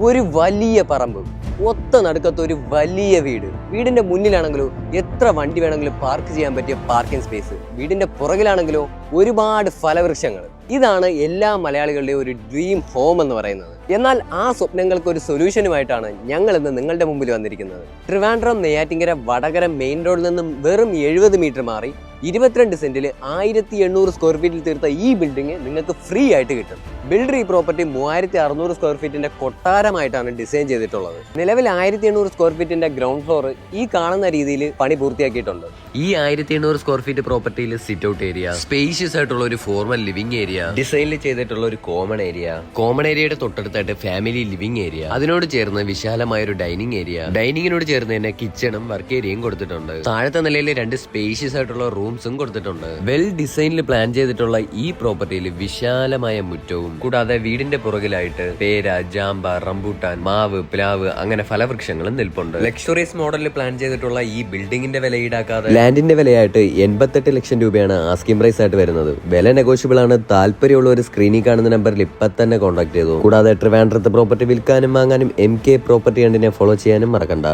ഒരു വലിയ പറമ്പ്, ഒത്ത നടുക്കത്ത് ഒരു വലിയ വീട്. വീടിന്റെ മുന്നിലാണെങ്കിലോ എത്ര വണ്ടി വേണമെങ്കിലും പാർക്ക് ചെയ്യാൻ പറ്റിയ പാർക്കിംഗ് സ്പേസ്. വീടിന്റെ പുറകിലാണെങ്കിലോ ഒരുപാട് ഫലവൃക്ഷങ്ങൾ. ഇതാണ് എല്ലാ മലയാളികളുടെയും ഒരു ഡ്രീം ഹോം എന്ന് പറയുന്നത്. എന്നാൽ ആ സ്വപ്നങ്ങൾക്ക് ഒരു സൊല്യൂഷനുമായിട്ടാണ് ഞങ്ങൾ ഇന്ന് നിങ്ങളുടെ മുമ്പിൽ വന്നിരിക്കുന്നത്. ട്രിവാൻഡ്രം നെയ്യാറ്റിൻകര വടകര മെയിൻ റോഡിൽ നിന്നും വെറും 70 മീറ്റർ മാറി 22 സെന്റിൽ 1800 സ്ക്വയർ ഫീറ്റിൽ തീർത്ത ഈ ബിൽഡിംഗ് നിങ്ങൾക്ക് ഫ്രീ ആയിട്ട് കിട്ടും. ബിൽഡർ ഈ പ്രോപ്പർട്ടി 3600 സ്ക്വയർ ഫീറ്റിന്റെ കൊട്ടാരമായിട്ടാണ് ഡിസൈൻ ചെയ്തിട്ടുള്ളത്. നിലവിൽ 1800 സ്ക്വയർ ഫീറ്റിന്റെ ഗ്രൗണ്ട് ഫ്ലോർ ഈ കാണുന്ന രീതിയിൽ പണി പൂർത്തിയാക്കിയിട്ടുണ്ട്. ഈ 1800 സ്ക്വയർ ഫീറ്റ് പ്രോപ്പർട്ടിയിൽ സിറ്റ് ഔട്ട് ഏരിയ, സ്പേഷ്യസ് ആയിട്ടുള്ള ഒരു ഫോർമൽ ലിവിംഗ് ഏരിയ, ഡിസൈനിൽ ചെയ്തിട്ടുള്ള ഒരു കോമൺ ഏരിയയുടെ തൊട്ടടുത്തായിട്ട് ഫാമിലി ലിവിംഗ് ഏരിയ, അതിനോട് ചേർന്ന് വിശാലമായ ഒരു ഡൈനിങ് ഏരിയ, ഡൈനിങ്ങിനോട് ചേർന്ന് തന്നെ കിച്ചണും വർക്ക് ഏരിയയും കൊടുത്തിട്ടുണ്ട്. താഴത്തെ നിലയിൽ 2 സ്പേഷ്യസ് ആയിട്ടുള്ള റൂംസും കൊടുത്തിട്ടുണ്ട്. വെൽ ഡിസൈനിൽ പ്ലാൻ ചെയ്തിട്ടുള്ള ഈ പ്രോപ്പർട്ടിയിൽ വിശാലമായ മുറ്റവും കൂടാതെ വീടിന്റെ പുറകിലായിട്ട് പേര, ജാമ്പ, റംബൂട്ടാൻ, മാവ്, പ്ലാവ് അങ്ങനെ ഫലവൃക്ഷങ്ങളും നിൽപ്പുണ്ട്. ലക്ഷറീസ് മോഡലിൽ പ്ലാൻ ചെയ്തിട്ടുള്ള ഈ ബിൽഡിംഗിന്റെ വില ഈടാക്കാതെ ലാൻഡിന്റെ വിലയായിട്ട് 88 ലക്ഷം രൂപയാണ് ആസ്കിംഗ് പ്രൈസ് ആയിട്ട് വരുന്നത്. വില നെഗോഷ്യബിൾ ആണ്. താല്പര്യമുള്ള ഒരു സ്ക്രീനിൽ കാണുന്ന നമ്പറിൽ ഇപ്പൊ തന്നെ കോൺടാക്ട് ചെയ്തു. കൂടാതെ ട്രിവാൻഡ്രത്ത് പ്രോപ്പർട്ടി വിൽക്കാനും വാങ്ങാനും MK പ്രോപ്പർട്ടി കണ്ടിനെ ഫോളോ ചെയ്യാനും മറക്കണ്ട.